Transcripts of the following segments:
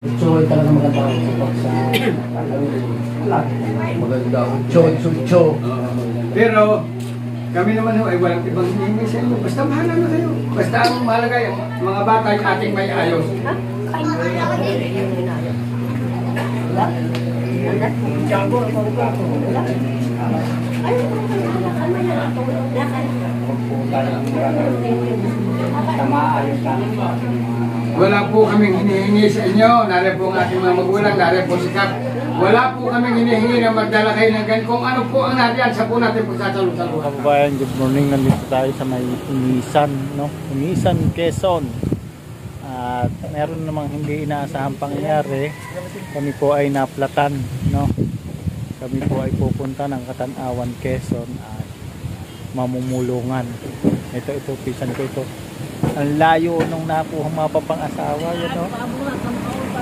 Choy talaga maganda ako sa maganda ako. Choy. Pero kami naman ay walang ibang hinihingi sa inyo. Basta mahala na kayo. Basta ang mahalaga yung mga bata ay ating may ayos. Wala po kaming hinihingi sa inyo. Nari po ang ating mga magulang, nari po si Kap. Wala po kaming hinihingi na magdala kayo ng ganyan. Kung ano po ang nariyan, sa po natin pagsasalusaluhan. Kababayan, good morning. Nandito tayo sa may Unisan, no? Unisan, Quezon. At meron namang hindi inaasahang pangyayari. Kami po ay naplatan, no? Kami po ay pupunta ng Katanawan, Quezon at mamumulungan. Ito, pisan ko ito. Ang layo nung nakuha mapapang-asawa, yun, no?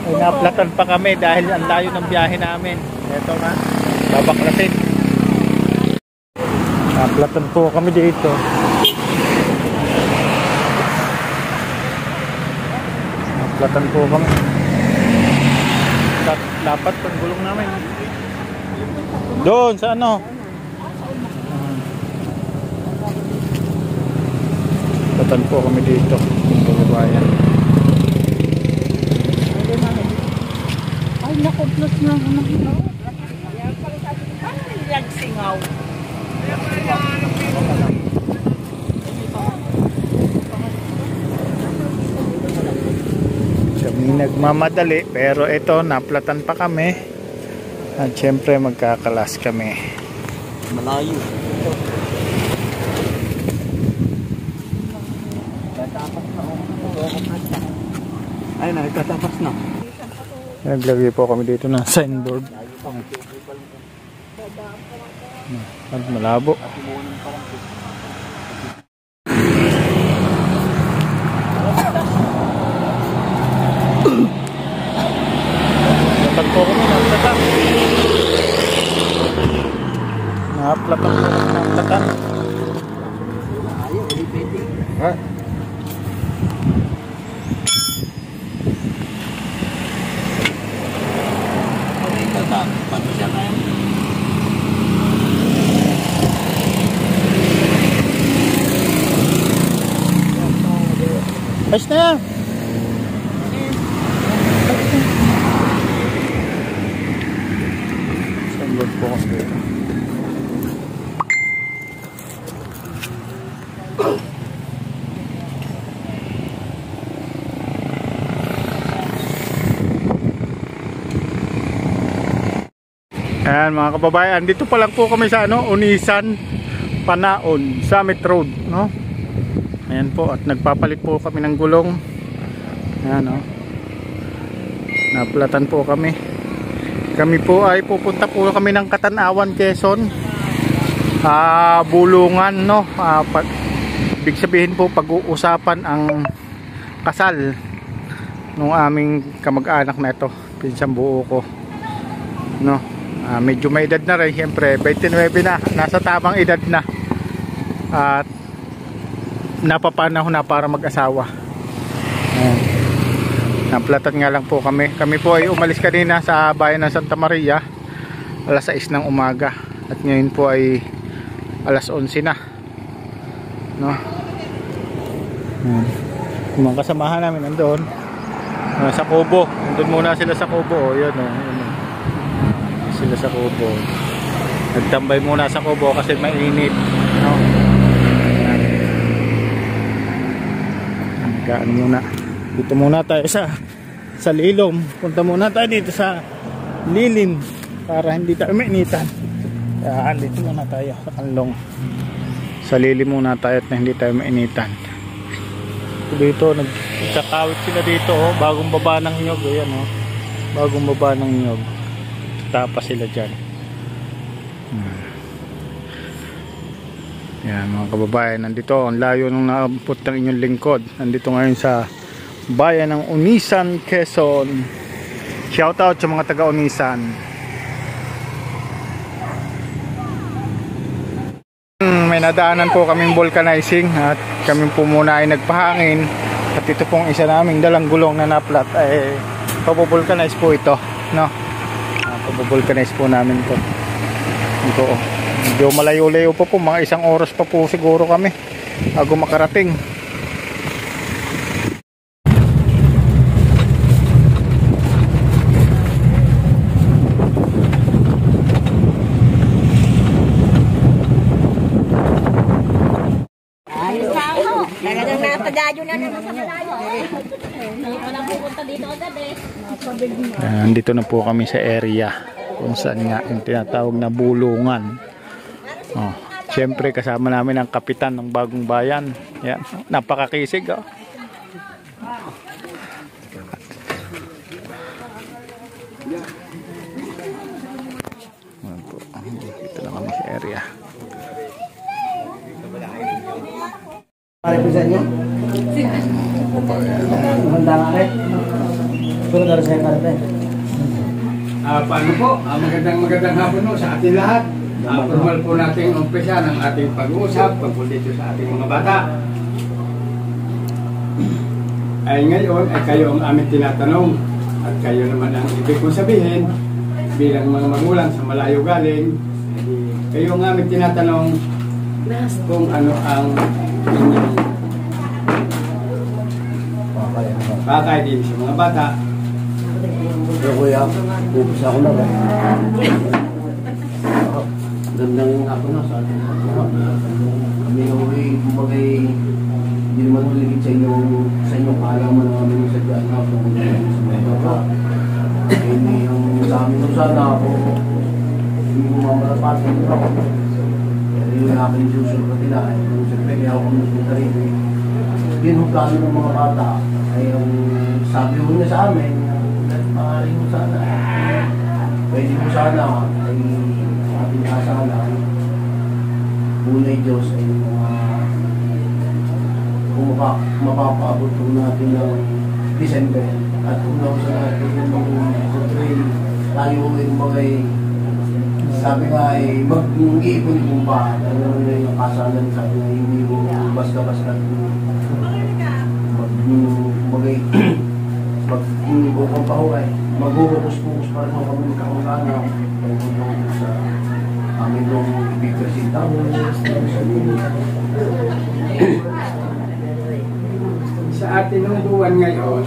Ay naplatan pa kami dahil ang layo ng biyahe namin. Ito nga, babaklasin. Naplatan po kami dito. Naplatan po kami. Dapat ang gulong namin. Doon sa ano? Naplatan po kami dito. Kababayan. Ay, nakuplos na ako ng ino. Singaw. Kami nagmamadali pero ito naplatan pa kami. At syempre magkakalas kami. Malayo. Ay, nagtatapas na. Naglagay po kami dito ng signboard. At malabo. Naplatan po kami, naplatan. Naplatan. Ha? Ayos na yan. Signboard po kasi dito. Ayan mga kababayan, dito pa lang po kami sa Unisan, Panaon, Summit Road, no? Ayan po, at nagpapalit po kami ng gulong. Ayan, no? Naplatan po kami. Kami po ay pupunta po kami ng Katanawan, Quezon. Bulungan, no? Ibig sabihin po pag-uusapan ang kasal ng aming kamag-anak na ito, pinsang buo ko, no? Medyo may edad na rin, siyempre 29 na, nasa tamang edad na at napapanahon na para mag-asawa. Naplatan nga lang po kami. Kami po ay umalis kanina sa bayan ng Santa Maria alas 6 ng umaga at ngayon po ay alas 11 na, no? Yung mga kasamahan namin nandoon sa Kubo, nandun muna sila sa Kubo. Yun, sila sa Kubo. Nagtambay muna sa Kubo kasi mainit, no? Nagkaan muna. Dito muna tayo sa Lilom. Punta muna tayo dito sa lilim para hindi tayo mainitan. Kaya dito muna tayo sa Kanlong. Sa lilim muna tayo at hindi tayo mainitan. Dito nagkakawit sila dito, bagong baba ng nyog. Ayan, bagong baba ng nyog. Tapa sila dyan. Yan mga kababayan, nandito ang layo nung naabot ng inyong lingkod. Nandito ngayon sa bayan ng Unisan, Quezon. Shoutout sa mga taga Unisan. May nadaanan po kaming vulcanizing at kami po muna ay nagpahangin. At ito pong isa naming dalang gulong na naplat ay pabubulkanize po ito, no? Pabubulkanize po namin ito. Ito, oh. Medyo malayo-layo pa po, mga 1 oras pa po siguro kami bago makarating. Talagang napadayo na naman sa malayo. Hindi pa lang pupunta dito agad eh. Dito na po kami sa area kung saan nga yung tinatawag na bulungan. Oh, siyempre kasama namin ang kapitan ng Bagong Bayan. Yan, napakakisig, oh. Dito na kami sa area. Pare po sa inyo? Maganda nga rin. Puro na rin sa'yo karate. Paano po? Magandang hapon po sa ating lahat. Formal po natin umpisa ng ating pag-uusap tungkol dito sa ating mga bata. Ay ngayon ay kayo ang aming tinatanong at kayo naman ang ibig kong sabihin bilang mga magulang sa malayo galing. Kayo ang aming tinatanong kung ano ang inyong bakay din sa mga bata. Pero kuya, upisa ako na ba? Gandang ako na sa ating kami ay kumagay hindi naman uligid sa inyong kaalaman ng aming sadya na ako sa mga bata. Hindi yung sa amin kung sana ako hindi ko mamalapatan ako. Pero yung aking susunod na tila kung siyempre kaya ako nasunod rin binugano ng mga bata ay ang sabi ko niya sa amin maaaring mo sana pwede mo sana ay ating asala unay Diyos ay mga kung mapapaabot po natin ng December at unaw sa natin yung portray tayo yung bagay sabi nga ay mag-iipon yung ba ano na yung kasalan sabi nga hindi mo basta-basta bagay mag-bukong pahuray maghuhukus-hukus para sa kami kakungana sa amin nung ibigkasita Sa atin nung buwan ngayon,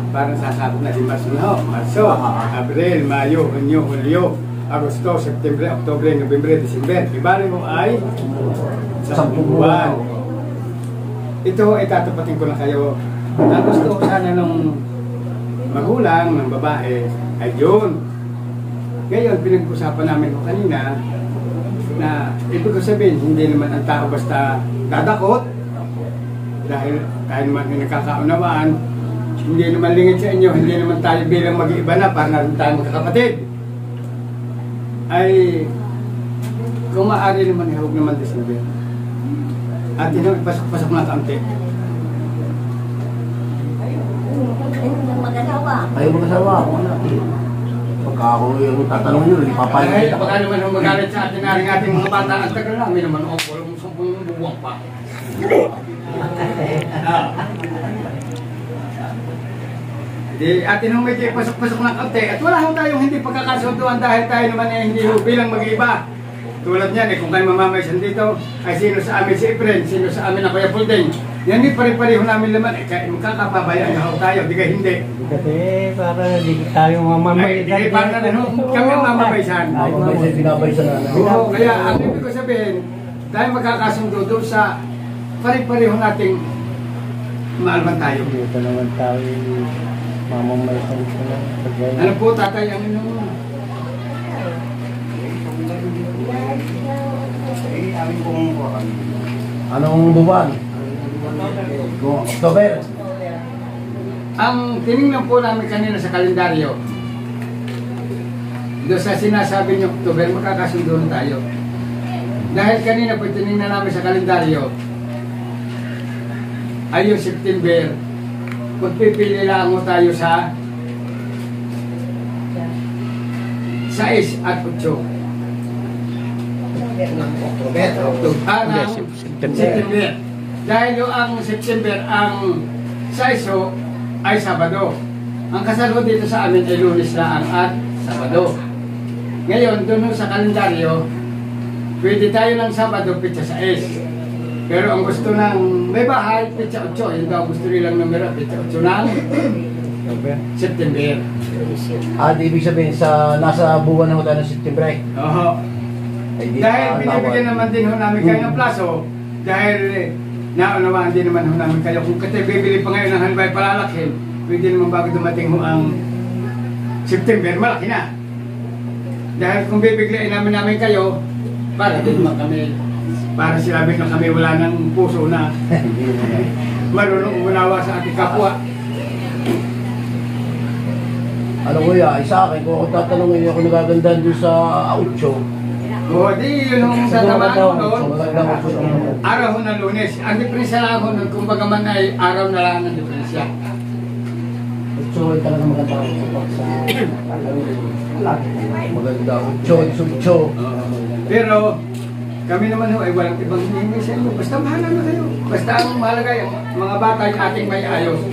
parang sasabot na si Marso, Abril, Mayo, Hunyo, Hulyo, Agosto, September, Oktubre, Nobyembre, Disyembre. Ibari mo ay 10 buwan. Ito ay tatapatin ko na kayo. Na gusto ko sana nung magulang ng babae ay yun. Ngayon, pinag-usapan namin ko kanina na ibig ko sabihin, hindi naman ang tao basta dadakot dahil kahit naman yung nakakaunawaan, hindi naman lingid sa inyo, hindi naman tayo bilang mag-iiba na para na rin tayo magkakapatid. Ay kung maaari naman, huwag naman December. At yun, pasok-pasok na kaunti. Ayaw mag-asawa ako na. Pagka ako yung tatanong nyo, ipapalit Ay, kita. baka naman ang magalit sa atin naring ating mga bata, ang tagal namin naman ako, walang 10 buwang pa. Di atin nung medyo pasok-pasok ng kaunti at wala ho tayong hindi pagkakasunduan dahil tayo naman ay hindi ho bilang mag-iba. Tulad niyan eh, kung kayo mamamaysan dito, ay sino sa amin si Efren, sino sa amin ang Kuya Pulding. Yan di pare-pareho namin laman eh, kaya magkakapabayaan na ho tayo, di ka hindi. Kasi para di tayo mamamaysan. Ay, di para na ho, kami ang mamamaysan. Ako ba siya pinabaysan na? Oo, kaya ang ibig ko sabihin, tayo magkakasundo doon sa pare-pareho nating maalman tayo. Dito naman tayo mamamaysan ko lang. Ano po tatay ang inyong Anong buwan? October. ang tinignan po namin kanina sa kalendaryo, doon sa sinasabi niyo, October, magkakasundo na tayo. Dahil kanina po tinignan namin sa kalendaryo, ay yung September, magpipili lang mo tayo sa 6 at 8. October. September. Dahil yung ang September, ang 6 ay Sabado. ang kasal ko dito sa amin ay Lunes lang at Sabado. Ngayon, doon sa kalendaryo, pwede tayo ng Sabado, pitsa 6. Pero ang gusto ng may bahay, pitsa 8. Yung daw gusto nilang numero, pitsa 8 ng September. Ibig sabihin, nasa buwan na tayo ng September eh. Oo. Dahil binibigyan naman din ho namin kayo ng plaso, dahil naunawaan din naman ho namin kayo. Kung kasi bibili pa ngayon ng halibay palalakin, pwede naman bago dumating ho ang September, malaki na. Dahil kung bibiglain namin kayo, para din naman kami, para sinabi na kami wala ng puso na marunong umunawa sa ating kapwa. Ano kuya, sa akin, kung ako tatanungin ako nagagandahan doon sa 8. Oo, di yun ang tatamaan ko doon. Magandang 8. Araw ho ng Lunes. Ang diferensya lang ho nun, kumbaga man ay araw na lang ang diferensya. 8 ay talaga magandang sa maganda 8. Pero kami naman ho ay walang ibang hinihingi sa inyo. Basta mahala na kayo. Basta ang mahalaga yung mga bata yung ating may ayos.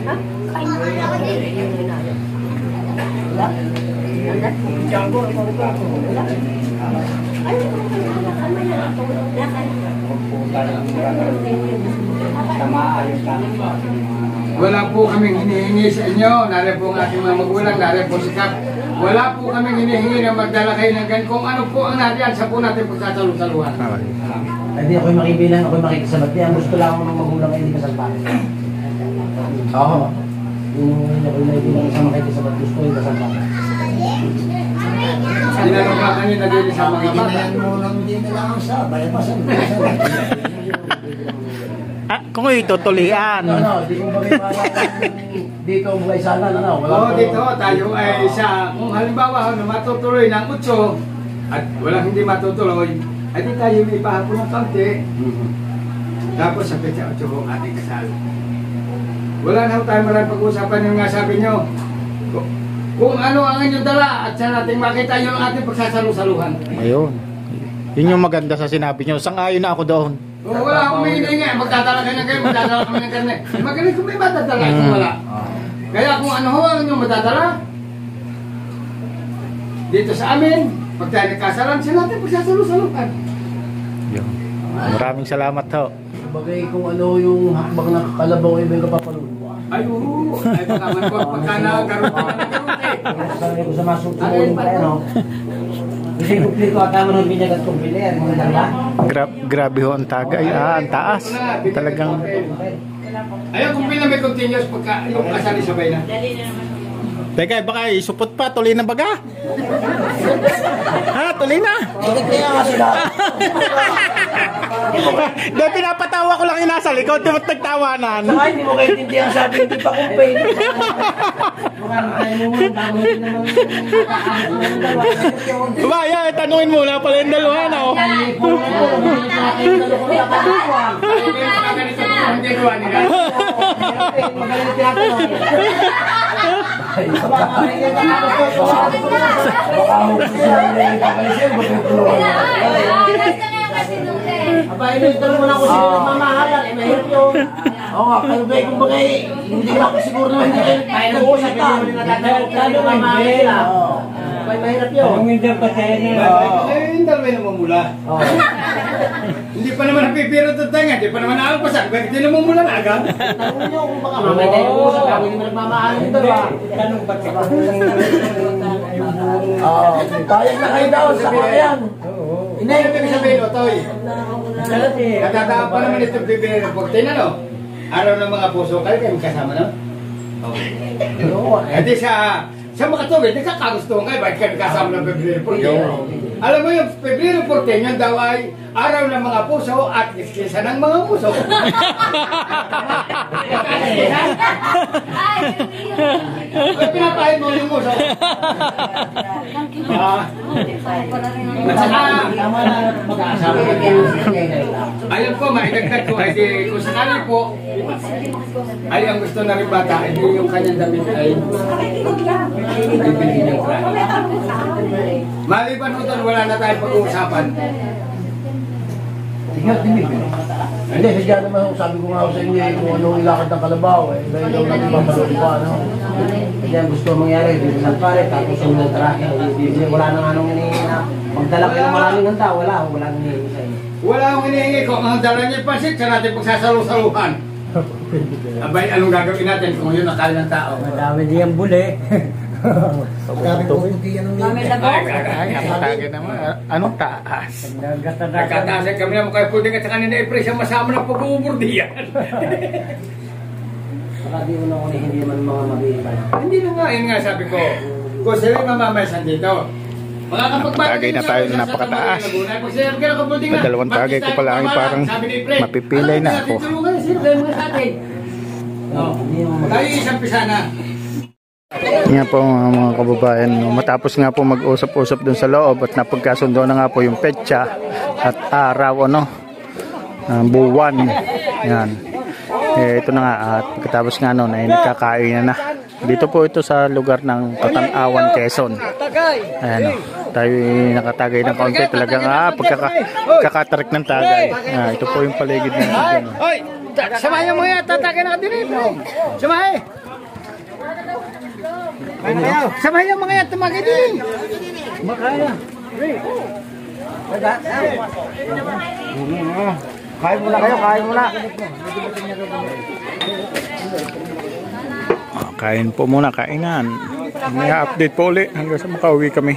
Wala po kaming hinihingi sa inyo. Nari po ang ating mga magulang, nari po si Kap. Wala po kaming hinihingi na magdala kayo ng ganyan. Kung ano po ang nariyan, sa po natin pagsasalusaluhan. Hindi ako'y makibilang, ako'y makikisabat. Yan, gusto lang ako ng magulang ay hindi kasalpan. Oo. Yung ako'y makibilang sa makikisabat, gusto yung kasalpan. Tinanong ka kanina din sa mga bata. Kung itutulian. Di kong dito ang mga isalan, Oo, dito tayo ay kung halimbawa matutuloy ng 8 at walang hindi matutuloy, ay di tayo may pahapon ng kaunti. Tapos sa petsa 8 ang ating kasal. Wala na tayo maraming pag-uusapan yung nga sabi nyo. Kung ano ang inyong dala at sa nating makita yung ating pagsasalusaluhan. Ayun. Yun yung maganda sa sinabi nyo. Sang-ayon na ako doon. Wala akong may hinay magdadala kayo ng kayo, magdadala kami ng karne. Magaling kung may matadala, kung wala. Kaya kung ano ho ang inyong matadala, dito sa amin, pag tayo nagkasalan, siya natin pagsasalusaluhan. Yun. Maraming salamat ho. Bagay kung ano yung hakbang na kalabaw ay may kapapalun. Ay, oo. Ay, pagkaman ko, pagka nagaroon ka na nagaroon eh. Sabi ko sa masusunod tayo, no? Kasi kumplito at tama ng binyag at kumpiler, mga dala. Grabe ho ang tagay. Ang taas. Talagang... Ayaw, kung may continuous pagka yung kasali sabay na. Teka, baka isupot pa. Tuloy na baga? Ha? Tuloy na? Kaya nga sila. Dahil pinapatawa ko lang yung nasa likod. Di ba't nagtawanan? Ay, hindi mo kayo intindihan sabi, hindi pa kumpay. Mukhang tayo mo muna, bago natin naman Ba, yan. Tanungin muna pala yung dalawa na. Hindi gawa nila. Magaling tinatanong. Aba, ito mo na ako siguro mamahalan. Mahirap yun. Oo nga, kalugay kung bagay, hindi mo ako siguro na hindi kayo nag-uusap ka. Lalo mamahalan sila. Abay, mahirap yun. Yung dalawa yung namumula. Hindi pa naman napipiro ito tayo nga. Hindi pa naman nakakapasan. Bakit hindi namumula na agad? Tanong nyo kung baka mamay tayo nag-uusap ako, hindi mo nagmamahalan yung dalawa. Payag na kayo daw sa kakayan. Hindi yung ibig sabihin, Otoy. Natataan pa naman ito bibili ng 14, ano? Araw ng mga puso, kayo kayo kasama, no? Hindi sa mga tubig, nagkakagustuhan kayo, bakit kayo kasama ng Pebrero 14? Alam mo yung Pebrero 14, yan daw ay araw ng mga puso at kiskisa ng mga puso. Ay, pinapahid mo yung puso. At saka, alam ko, maidagdag ko, ay kung sakali po, ay ang gusto na rin bata, ay yung kanyang damit ay bibili niyang krano. Maliban mo doon, wala na tayong pag-uusapan. Hindi, sadya naman, sabi ko nga sa inyo, kung ano ilakad ng kalabaw, dahil daw natin papalong pa, no? Kaya gusto mangyari, dito sa pare, tapos yung trake, wala na nga nung na magdala kayo ng maraming handa, wala nang hinihingi sa inyo. Wala akong hinihingi ko, ang dala niya yung pansit, sa natin pagsasalu-saluhan. Abay, anong gagawin natin kung yun nakali ng tao? Madami diyang buli. Napatagin naman. Anong taas? Nagkatasan kami naman kayo pwede ka sa kanina i-press ang masama ng pag-uumurdiyan. Baka di mo na kung hindi naman mga mag-iipan. Hindi na nga, yun nga sabi ko. Kung sila yung mamamaysan dito, Tagay na tayo na napakataas. Dalawang tagay ko pala ay parang mapipilay na ako. Tayo isang pisana. Nga po mga kababayan, matapos nga po mag-usap-usap dun sa loob at napagkasundo na nga po yung petsa at araw, buwan. Yan. Ito na nga at pagkatapos nga noon ay nagkakain na. Dito po ito sa lugar ng Katanawan, Quezon. Ayan, tayo nakatagay ng kaunti talagang pagkakatarik ng tagay. Ito po yung paligid na. Hoy! Samahin mo yan! Tatagay na ka din! Samahin! Samahin yung mga yan! Tumagay din! Makaya. Kain muna kayo, kain muna. Kain po muna, kainan. May update po ulit hanggang sa makauwi kami.